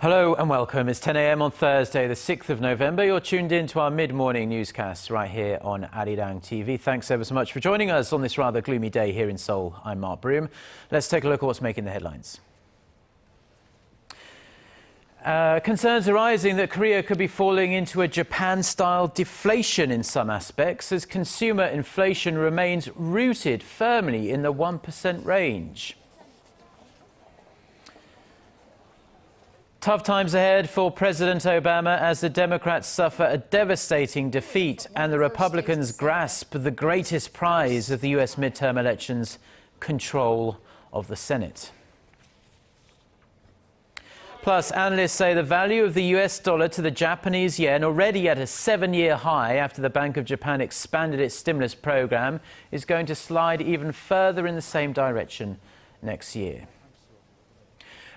Hello and welcome. It's 10 a.m. on Thursday, the 6th of November. You're tuned in to our mid-morning newscast right here on ARIRANG TV. Thanks ever so much for joining us on this rather gloomy day here in Seoul. I'm Mark Broome. Let's take a look at what's making the headlines. Concerns arising that Korea could be falling into a Japan-style deflation in some aspects as consumer inflation remains rooted firmly in the 1% range. Tough times ahead for President Obama as the Democrats suffer a devastating defeat and the Republicans grasp the greatest prize of the U.S. midterm elections, control of the Senate. Plus, analysts say the value of the US dollar to the Japanese yen, already at a 7-year high after the Bank of Japan expanded its stimulus program, is going to slide even further in the same direction next year.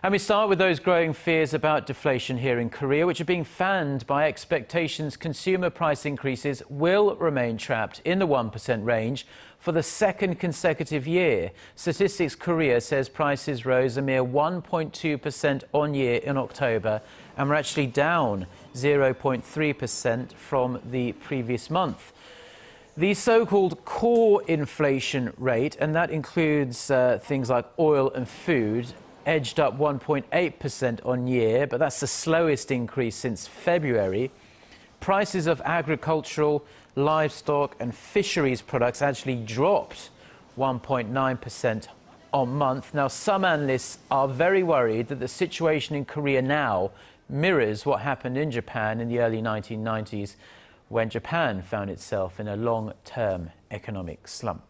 And we start with those growing fears about deflation here in Korea, which are being fanned by expectations consumer price increases will remain trapped in the 1% range for the second consecutive year. Statistics Korea says prices rose a mere 1.2% on year in October and were actually down 0.3% from the previous month. The so-called core inflation rate, and that includes things like oil and food, edged up 1.8% on year, but that's the slowest increase since February. Prices of agricultural, livestock and fisheries products actually dropped 1.9% on month. Now, some analysts are very worried that the situation in Korea now mirrors what happened in Japan in the early 1990s, when Japan found itself in a long-term economic slump.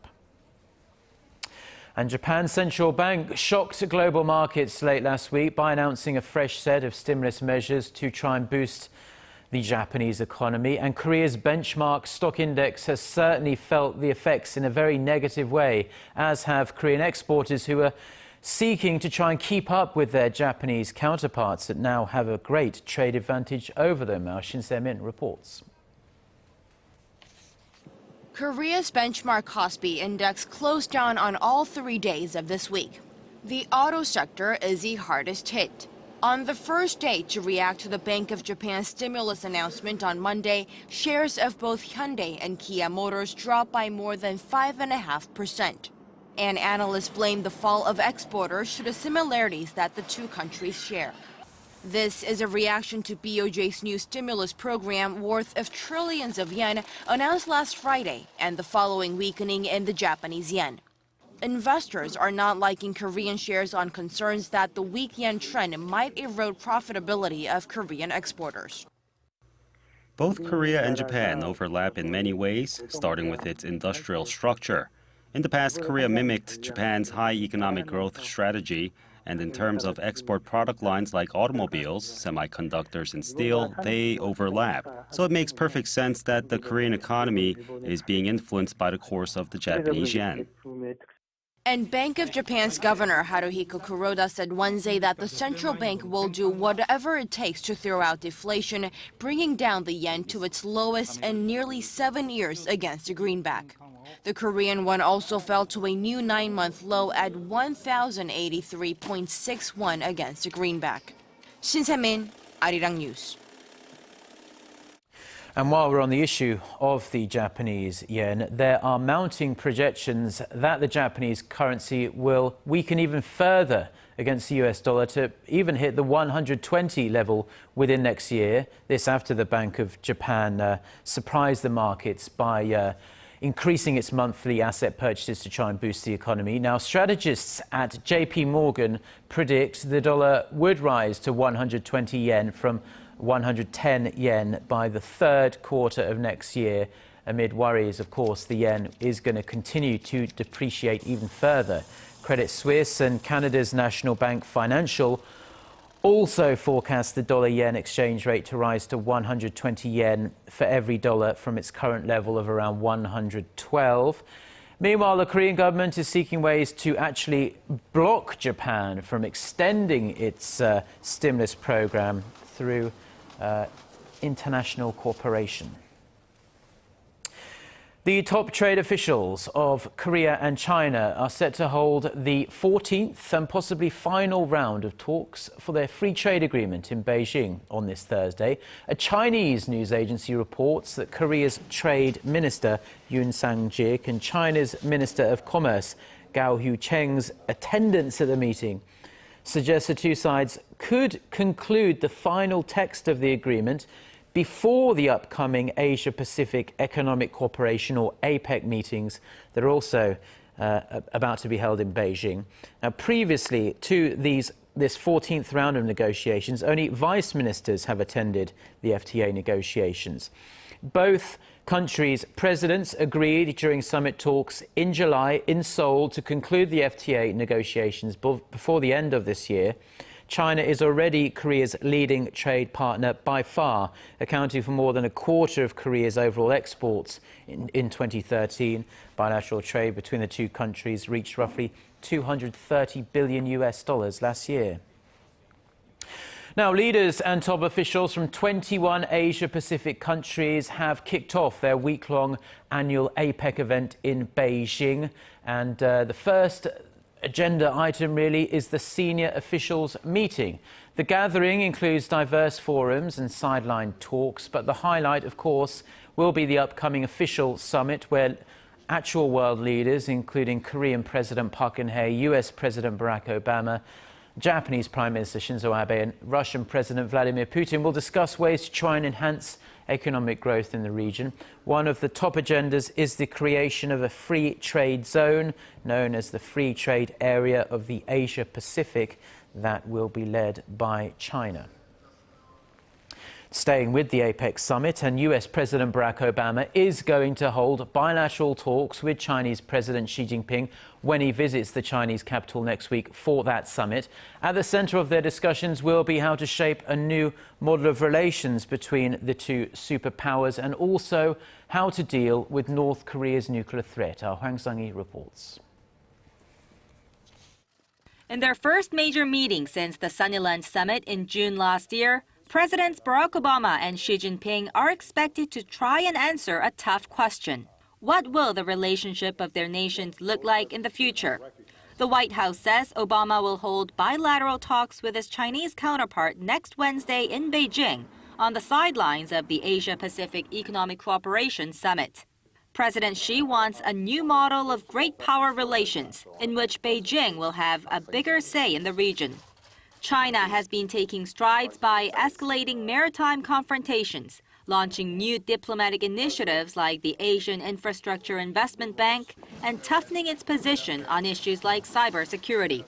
And Japan's central bank shocked global markets late last week by announcing a fresh set of stimulus measures to try and boost the Japanese economy. And Korea's benchmark stock index has certainly felt the effects in a very negative way, as have Korean exporters who are seeking to try and keep up with their Japanese counterparts that now have a great trade advantage over them. Our Shin Se-min reports. Korea's benchmark Kospi index closed down on all 3 days of this week. The auto sector is the hardest hit. On the first day to react to the Bank of Japan's stimulus announcement on Monday, shares of both Hyundai and Kia Motors dropped by more than 5.5%. And analysts blame the fall of exporters to the similarities that the two countries share. This is a reaction to BOJ's new stimulus program worth of trillions of yen announced last Friday and the following weakening in the Japanese yen. Investors are not liking Korean shares on concerns that the weak yen trend might erode profitability of Korean exporters. Both Korea and Japan overlap in many ways, starting with its industrial structure. In the past, Korea mimicked Japan's high economic growth strategy. And in terms of export product lines like automobiles, semiconductors, and steel, they overlap. So it makes perfect sense that the Korean economy is being influenced by the course of the Japanese yen. And Bank of Japan's Governor Haruhiko Kuroda said Wednesday that the central bank will do whatever it takes to throw out deflation, bringing down the yen to its lowest in nearly 7 years against the greenback. The Korean won also fell to a new 9-month low at 1,083.61 against the greenback. Shin Se-min, ARIRANG News. And while we're on the issue of the Japanese yen, there are mounting projections that the Japanese currency will weaken even further against the US dollar to even hit the 120 level within next year. This after the Bank of Japan surprised the markets by increasing its monthly asset purchases to try and boost the economy. Now, strategists at JP Morgan predict the dollar would rise to 120 yen from 110 yen by the third quarter of next year, amid worries, of course, the yen is going to continue to depreciate even further. Credit Suisse and Canada's National Bank Financial also forecast the dollar-yen exchange rate to rise to 120 yen for every dollar from its current level of around 112. Meanwhile, the Korean government is seeking ways to actually block Japan from extending its stimulus program through international cooperation. The top trade officials of Korea and China are set to hold the 14th and possibly final round of talks for their free trade agreement in Beijing on this Thursday. A Chinese news agency reports that Korea's Trade Minister Yoon Sang-jik and China's Minister of Commerce Gao Hu-cheng's attendance at the meeting suggests the two sides could conclude the final text of the agreement before the upcoming Asia-Pacific Economic Cooperation, or APEC, meetings that are also about to be held in Beijing. Now, previously to this 14th round of negotiations, only vice ministers have attended the FTA negotiations. Both countries' presidents agreed during summit talks in July in Seoul to conclude the FTA negotiations before the end of this year. China is already Korea's leading trade partner by far, accounting for more than a quarter of Korea's overall exports. In 2013, bilateral trade between the two countries reached roughly $230 billion last year. Now, leaders and top officials from 21 Asia-Pacific countries have kicked off their week-long annual APEC event in Beijing. And the first agenda item really is the senior officials meeting. The gathering includes diverse forums and sideline talks, but the highlight, of course, will be the upcoming official summit where actual world leaders, including Korean President Park Geun-hye, US President Barack Obama, Japanese Prime Minister Shinzo Abe and Russian President Vladimir Putin will discuss ways to try and enhance economic growth in the region. One of the top agendas is the creation of a free trade zone known as the Free Trade Area of the Asia-Pacific that will be led by China. Staying with the APEC summit, and US President Barack Obama is going to hold bilateral talks with Chinese President Xi Jinping when he visits the Chinese capital next week for that summit. At the center of their discussions will be how to shape a new model of relations between the two superpowers and also how to deal with North Korea's nuclear threat. Our Hwang Sang-hee reports. In their first major meeting since the Sunnyland summit in June last year, Presidents Barack Obama and Xi Jinping are expected to try and answer a tough question. What will the relationship of their nations look like in the future? The White House says Obama will hold bilateral talks with his Chinese counterpart next Wednesday in Beijing on the sidelines of the Asia-Pacific Economic Cooperation Summit. President Xi wants a new model of great power relations in which Beijing will have a bigger say in the region. China has been taking strides by escalating maritime confrontations, launching new diplomatic initiatives like the Asian Infrastructure Investment Bank, and toughening its position on issues like cybersecurity.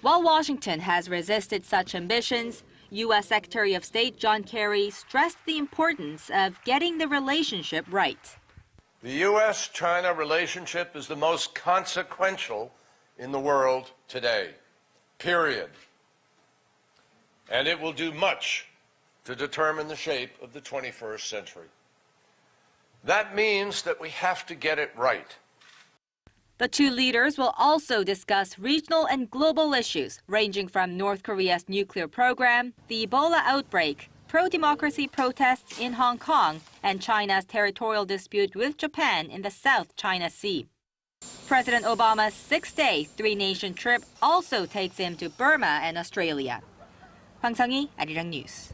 While Washington has resisted such ambitions, U.S. Secretary of State John Kerry stressed the importance of getting the relationship right. The U.S.-China relationship is the most consequential in the world today, period. And it will do much to determine the shape of the 21st century. That means that we have to get it right. The two leaders will also discuss regional and global issues ranging from North Korea's nuclear program, the Ebola outbreak, pro-democracy protests in Hong Kong, and China's territorial dispute with Japan in the South China Sea. President Obama's 6-day, three-nation trip also takes him to Burma and Australia. Hwang Sang-hee, Arirang News.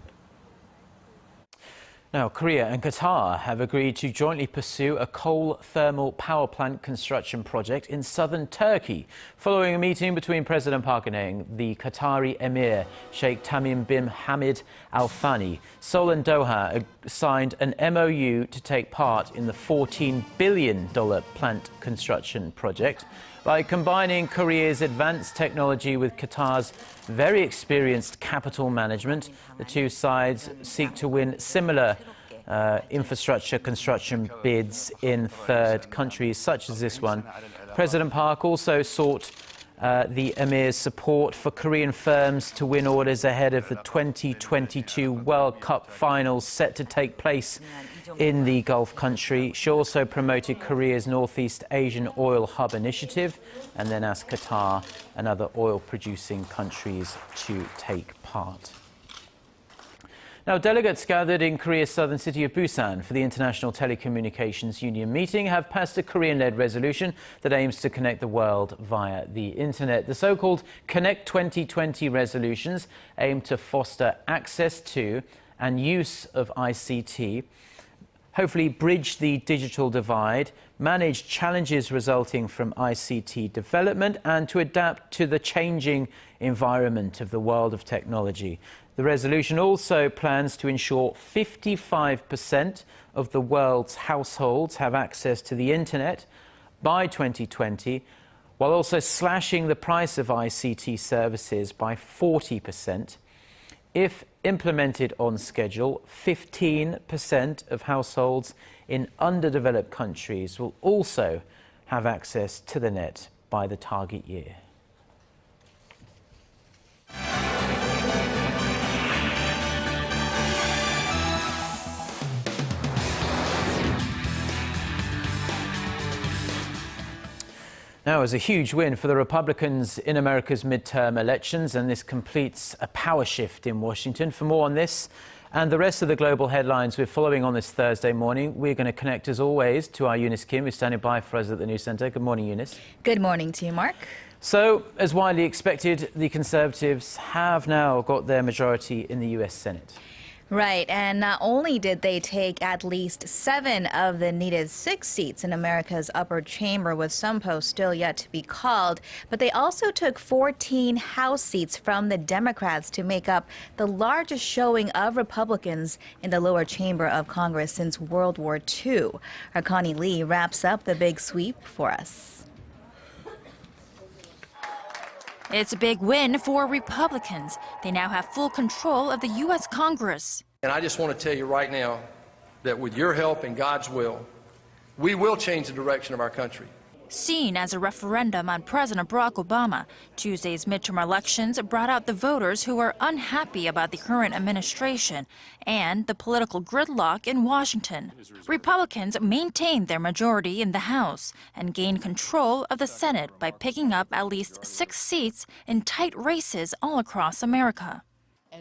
Now, Korea and Qatar have agreed to jointly pursue a coal thermal power plant construction project in southern Turkey, following a meeting between President Park Geun-hye and the Qatari Emir Sheikh Tamim bin Hamad Al Thani. Seoul and Doha signed an MOU to take part in the $14 billion plant construction project. By combining Korea's advanced technology with Qatar's very experienced capital management, the two sides seek to win similar infrastructure construction bids in third countries such as this one. President Park also sought the Emir's support for Korean firms to win orders ahead of the 2022 World Cup finals set to take place in the Gulf country. She also promoted Korea's Northeast Asian Oil Hub initiative and then asked Qatar and other oil-producing countries to take part. Now, delegates gathered in Korea's southern city of Busan for the International Telecommunications Union meeting have passed a Korean-led resolution that aims to connect the world via the internet. The so-called Connect 2020 resolutions aim to foster access to and use of ICT, hopefully bridge the digital divide, manage challenges resulting from ICT development, and to adapt to the changing environment of the world of technology. The resolution also plans to ensure 55% of the world's households have access to the internet by 2020, while also slashing the price of ICT services by 40%. If implemented on schedule, 15% of households in underdeveloped countries will also have access to the net by the target year. Now, it was a huge win for the Republicans in America's midterm elections, and this completes a power shift in Washington. For more on this and the rest of the global headlines we're following on this Thursday morning, we're going to connect, as always, to our Eunice Kim, who's standing by for us at the News Centre. Good morning, Eunice. Good morning to you, Mark. So, as widely expected, the Conservatives have now got their majority in the U.S. Senate. Right, and not only did they take at least 7 of the needed 6 seats in America's upper chamber, with some posts still yet to be called, but they also took 14 House seats from the Democrats to make up the largest showing of Republicans in the lower chamber of Congress since World War II. Our Connie Lee wraps up the big sweep for us. It's a big win for Republicans. They now have full control of the U.S. Congress. And I just want to tell you right now that with your help and God's will, we will change the direction of our country. Seen as a referendum on President Barack Obama, Tuesday's midterm elections brought out the voters who are unhappy about the current administration and the political gridlock in Washington. Republicans maintained their majority in the House and gained control of the Senate by picking up at least 6 seats in tight races all across America.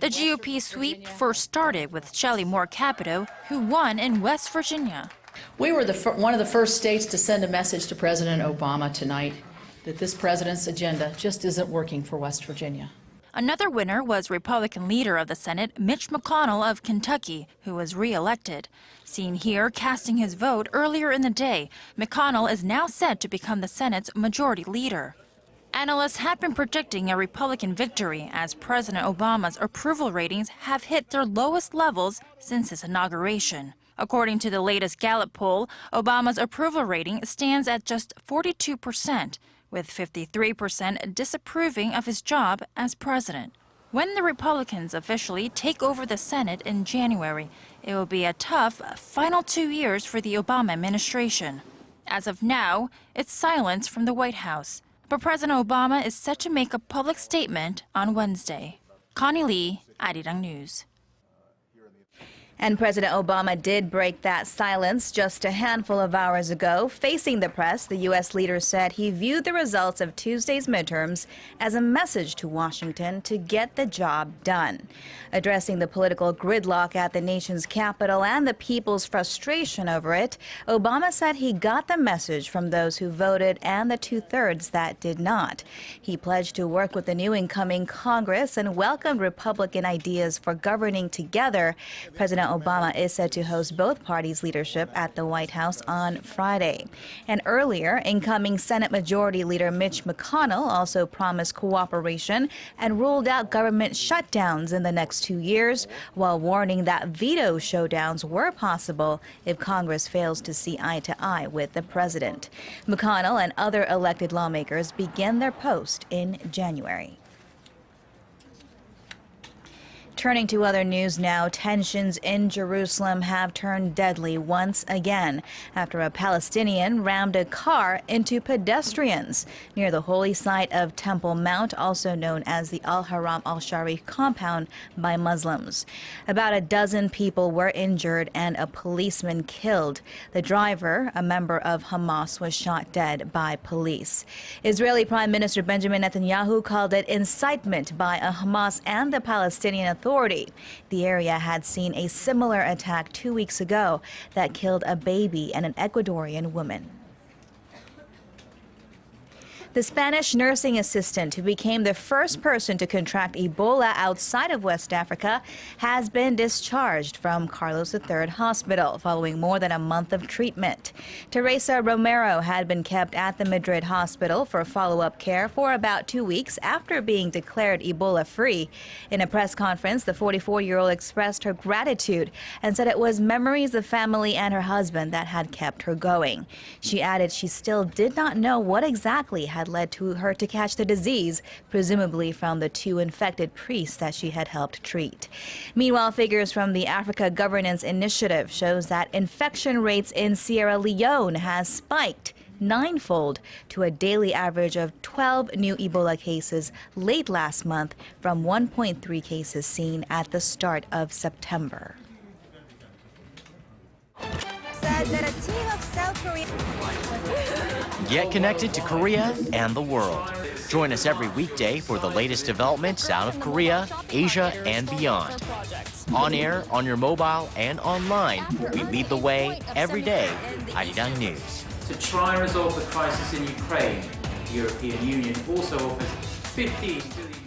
The GOP sweep first started with Shelley Moore Capito, who won in West Virginia. We were one of the first states to send a message to President Obama tonight that this president's agenda just isn't working for West Virginia. Another winner was Republican leader of the Senate, Mitch McConnell of Kentucky, who was re-elected. Seen here casting his vote earlier in the day, McConnell is now set to become the Senate's majority leader. Analysts have been predicting a Republican victory as President Obama's approval ratings have hit their lowest levels since his inauguration. According to the latest Gallup poll, Obama's approval rating stands at just 42%, with 53% disapproving of his job as president. When the Republicans officially take over the Senate in January, it will be a tough final 2 years for the Obama administration. As of now, it's silence from the White House. But President Obama is set to make a public statement on Wednesday. Connie Lee, ARIRANG News. And President Obama did break that silence just a handful of hours ago. Facing the press, the U.S. leader said he viewed the results of Tuesday's midterms as a message to Washington to get the job done. Addressing the political gridlock at the nation's capital and the people's frustration over it, Obama said he got the message from those who voted and the 2/3 that did not. He pledged to work with the new incoming Congress and welcomed Republican ideas for governing together. President Obama is set to host both parties' leadership at the White House on Friday. And earlier, incoming Senate Majority Leader Mitch McConnell also promised cooperation and ruled out government shutdowns in the next 2 years, while warning that veto showdowns were possible if Congress fails to see eye to eye with the president. McConnell and other elected lawmakers begin their post in January. Turning to other news now, tensions in Jerusalem have turned deadly once again after a Palestinian rammed a car into pedestrians near the holy site of Temple Mount, also known as the Al-Haram al-Sharif compound by Muslims. About a dozen people were injured and a policeman killed. The driver, a member of Hamas, was shot dead by police. Israeli Prime Minister Benjamin Netanyahu called it incitement by a Hamas and the Palestinian Authority authority. The area had seen a similar attack 2 weeks ago that killed a baby and an Ecuadorian woman. The Spanish nursing assistant who became the first person to contract Ebola outside of West Africa has been discharged from Carlos III Hospital following more than a month of treatment. Teresa Romero had been kept at the Madrid hospital for follow-up care for about 2 weeks after being declared Ebola-free. In a press conference, the 44-year-old expressed her gratitude and said it was memories of family and her husband that had kept her going. She added she still did not know what exactly had led to her to catch the disease, presumably from the 2 infected priests that she had helped treat. Meanwhile, figures from the Africa Governance Initiative shows that infection rates in Sierra Leone has spiked 9-fold to a daily average of 12 new Ebola cases late last month from 1.3 cases seen at the start of September. Said that a team of South Korea. Get connected to Korea and the world. Join us every weekday for the latest developments out of Korea, Asia, and beyond. On air, on your mobile, and online, we lead the way every day. ARIRANG News. To try and resolve the crisis in Ukraine, the European Union also offers 15 billion.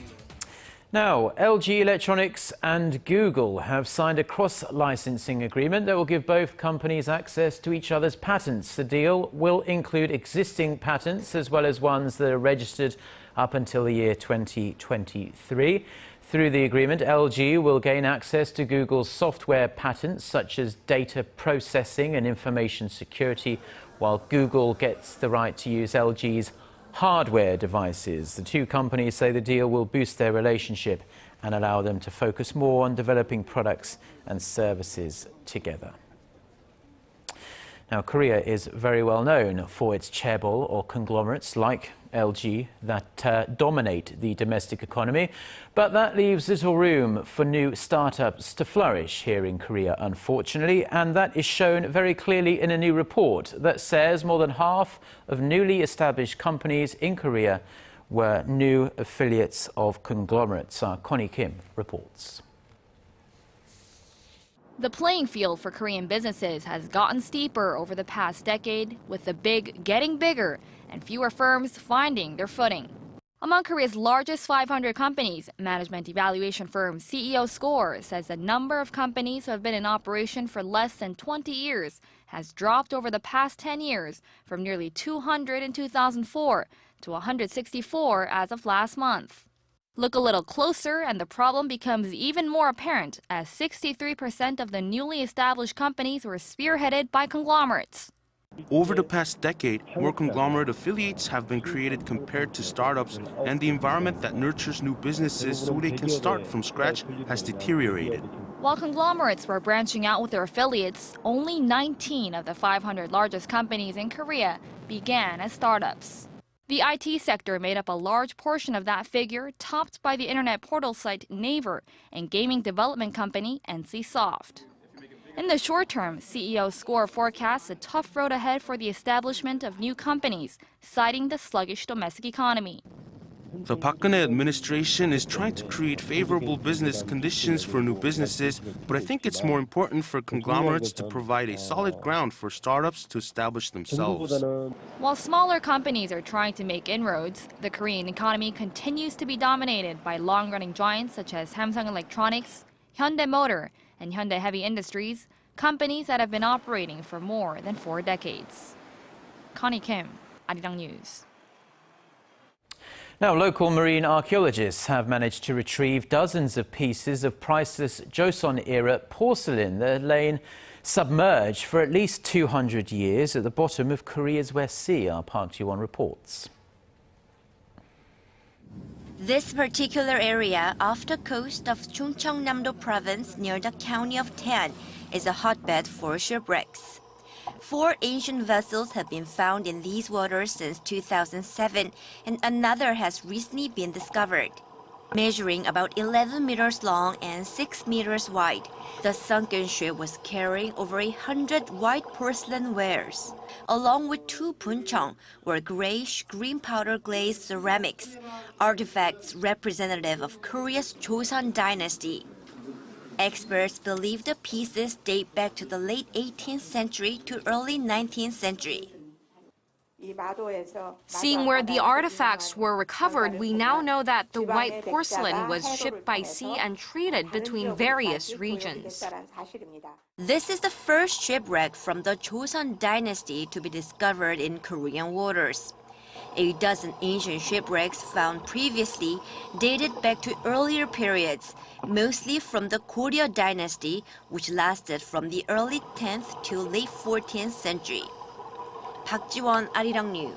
Now, LG Electronics and Google have signed a cross-licensing agreement that will give both companies access to each other's patents. The deal will include existing patents as well as ones that are registered up until the year 2023. Through the agreement, LG will gain access to Google's software patents such as data processing and information security, while Google gets the right to use LG's hardware devices. The two companies say the deal will boost their relationship and allow them to focus more on developing products and services together. Now, Korea is very well known for its chaebol or conglomerates like LG that dominate the domestic economy, but that leaves little room for new startups to flourish here in Korea, unfortunately, and that is shown very clearly in a new report that says more than half of newly established companies in Korea were new affiliates of conglomerates. Connie Kim reports. The playing field for Korean businesses has gotten steeper over the past decade, with the big getting bigger and fewer firms finding their footing. Among Korea's largest 500 companies, management evaluation firm CEO Score says the number of companies who have been in operation for less than 20 years has dropped over the past 10 years from nearly 200 in 2004 to 164 as of last month. Look a little closer and the problem becomes even more apparent, as 63% of the newly established companies were spearheaded by conglomerates. Over the past decade, more conglomerate affiliates have been created compared to startups, and the environment that nurtures new businesses so they can start from scratch has deteriorated. While conglomerates were branching out with their affiliates, only 19 of the 500 largest companies in Korea began as startups. The IT sector made up a large portion of that figure, topped by the internet portal site Naver and gaming development company NCSoft. In the short term, CEO Score forecasts a tough road ahead for the establishment of new companies, citing the sluggish domestic economy. The Park Geun-hye administration is trying to create favorable business conditions for new businesses, but I think it's more important for conglomerates to provide a solid ground for startups to establish themselves. While smaller companies are trying to make inroads, the Korean economy continues to be dominated by long-running giants such as Samsung Electronics, Hyundai Motor, and Hyundai Heavy Industries, companies that have been operating for more than 4 decades. Connie Kim, ARIRANG News. Now, local marine archaeologists have managed to retrieve dozens of pieces of priceless Joseon-era porcelain that had lain submerged for at least 200 years at the bottom of Korea's West Sea. Our Park Ji-won reports. This particular area off the coast of Chungcheongnam-do province near the county of Tan is a hotbed for shipwrecks. 4 ancient vessels have been found in these waters since 2007, and another has recently been discovered. Measuring about 11 meters long and 6 meters wide, the sunken ship was carrying over 100 white porcelain wares. Along with 2 puncheong, were grayish green powder glazed ceramics, artifacts representative of Korea's Joseon dynasty. Experts believe the pieces date back to the late 18th century to early 19th century. Seeing where the artifacts were recovered, we now know that the white porcelain was shipped by sea and traded between various regions. This is the first shipwreck from the Joseon dynasty to be discovered in Korean waters. A dozen ancient shipwrecks found previously dated back to earlier periods, mostly from the Goryeo dynasty, which lasted from the early 10th to late 14th century. Park Ji-won, ARIRANG News.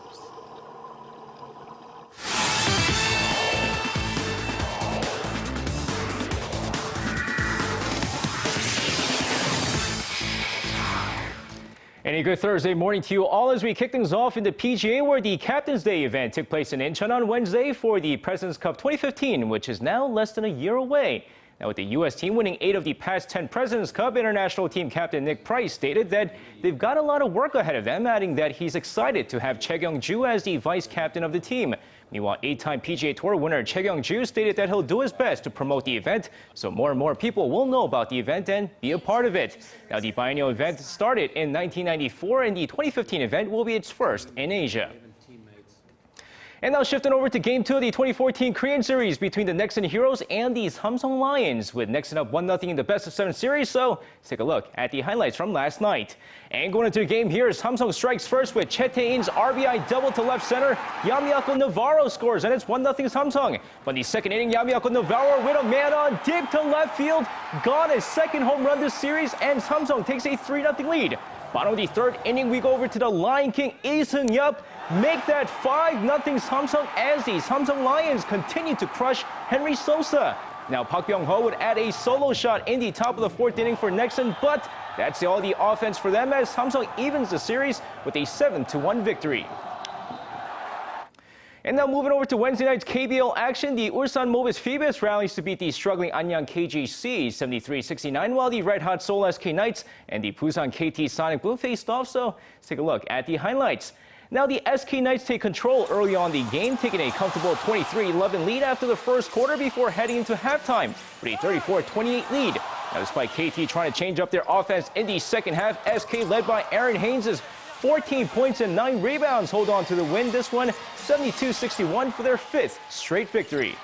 And a good Thursday morning to you all as we kick things off in the PGA, where the Captains Day event took place in Incheon on Wednesday for the President's Cup 2015, which is now less than a year away. Now, with the U.S. team winning 8 of the past 10 President's Cup, international team captain Nick Price stated that they've got a lot of work ahead of them, adding that he's excited to have Chae Kyung-ju as the vice captain of the team. Meanwhile, 8-time PGA Tour winner Chae Kyung-ju stated that he'll do his best to promote the event so more and more people will know about the event and be a part of it. Now, the biennial event started in 1994, and the 2015 event will be its first in Asia. And now shifting over to Game 2 of the 2014 Korean Series between the Nexen Heroes and the Samsung Lions, with Nexen up 1-0 in the best-of-7 series. So let's take a look at the highlights from last night. And going into the game here, Samsung strikes first with Chae Tae-in's RBI double to left center. Yamiako Navarro scores, and it's 1-0 Samsung. But in the second inning, Yamiako Navarro with a man on deep to left field. Gone, his second home run this series, and Samsung takes a 3-0 lead. Bottom of the third inning, we go over to the Lion King, Lee Seung-yup. Make that 5-0 Samsung as the Samsung Lions continue to crush Henry Sosa. Now, Park Byung-ho would add a solo shot in the top of the fourth inning for Nexen, but that's all the offense for them as Samsung evens the series with a 7-1 victory. And now moving over to Wednesday night's KBL action, the Ulsan Mobis Phoebus rallies to beat the struggling Anyang KGC 73-69, while the red-hot Seoul SK Knights and the Busan KT Sonic Blue faced off. So let's take a look at the highlights. Now, the SK Knights take control early on the game, taking a comfortable 23-11 lead after the first quarter before heading into halftime with a 34-28 lead. Now, despite KT trying to change up their offense in the second half, SK led by Aaron Haynes' 14 points and 9 rebounds hold on to the win. This one, 72-61 for their 5th straight victory.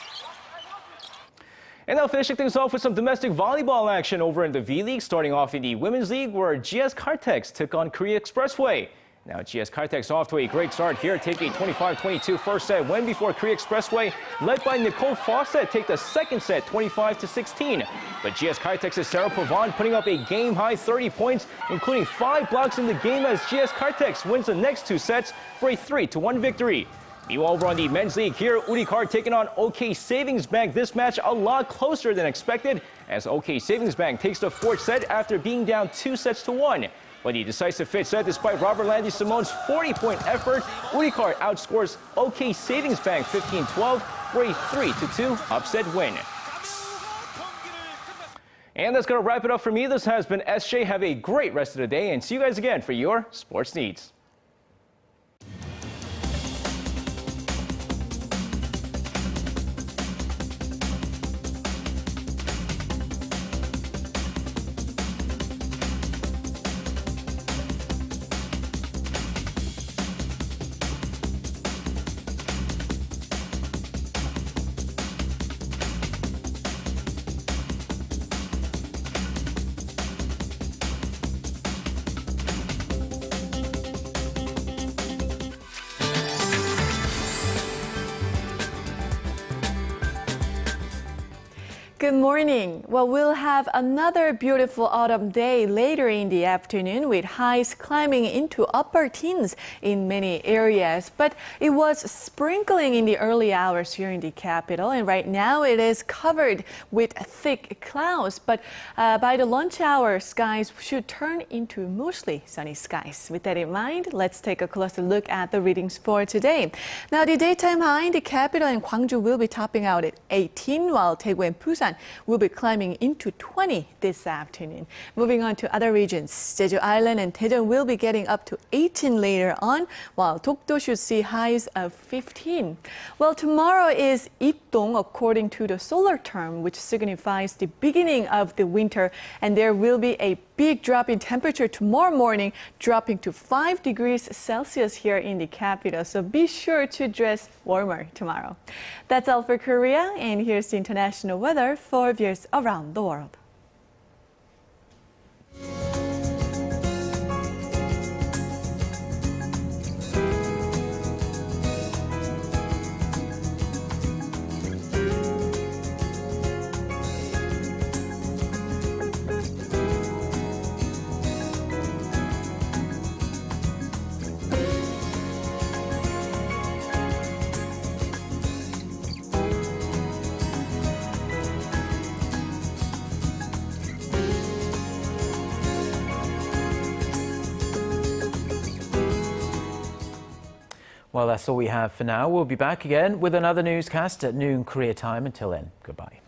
And now finishing things off with some domestic volleyball action over in the V-League, starting off in the Women's League, where GS Kartex took on Korea Expressway. Now, GS Kartex off to a great start here, taking a 25-22 first set win before Korea Expressway, led by Nicole Fawcett, take the second set 25-16. But GS Kartex's Sarah Pavan putting up a game-high 30 points, including 5 blocks in the game as GS Kartex wins the next 2 sets for a 3-1 victory. Meanwhile, over on the men's league here, Urikar taking on OK Savings Bank. This match a lot closer than expected as OK Savings Bank takes the 4th set after being down 2-1. But the decisive 5th set, despite Robert Landy Simone's 40-point effort, Urikar outscores OK Savings Bank 15-12 for a 3-2 upset win. And that's going to wrap it up for me. This has been SJ. Have a great rest of the day and see you guys again for your sports needs. Good morning. Well, we'll have another beautiful autumn day later in the afternoon with highs climbing into upper teens in many areas. But it was sprinkling in the early hours here in the capital, and right now it is covered with thick clouds. But by the lunch hour, skies should turn into mostly sunny skies. With that in mind, let's take a closer look at the readings for today. Now, the daytime high in the capital and Gwangju will be topping out at 18, while Daegu and Busan Busan will be climbing into 20 this afternoon. Moving on to other regions, Jeju Island and Daejeon will be getting up to 18 later on, while Dokdo should see highs of 15. Well, tomorrow is Ipdong according to the solar term, which signifies the beginning of the winter, and there will be a big drop in temperature tomorrow morning, dropping to 5 degrees Celsius here in the capital. So be sure to dress warmer tomorrow. That's all for Korea, and here's the international weather for viewers around the world. Well, that's all we have for now. We'll be back again with another newscast at noon Korea time. Until then, goodbye.